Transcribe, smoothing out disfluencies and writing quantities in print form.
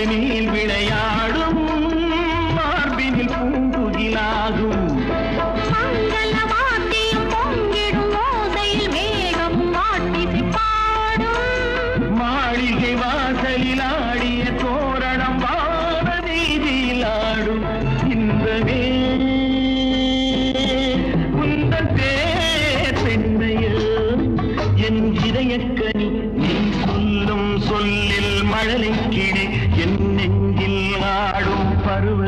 தேனில் விளையாடும் மார்பினில் பூங்குகிலாகும் மங்கள வாத்தியம் பொங்கிடும் ஓசையில் மேகம் மாட்டிசை பாடும் மாளிகை வாசலில் ஆடிய தோரணம் வான வீதியில் ஆடும் இன்பமே உந்தன் பேர் பெண்மையோ என் இதயக்கனி நீ சொல்லும் சொல்லில் மழலை கிளி என் நெஞ்சில் ஆடும் பருவ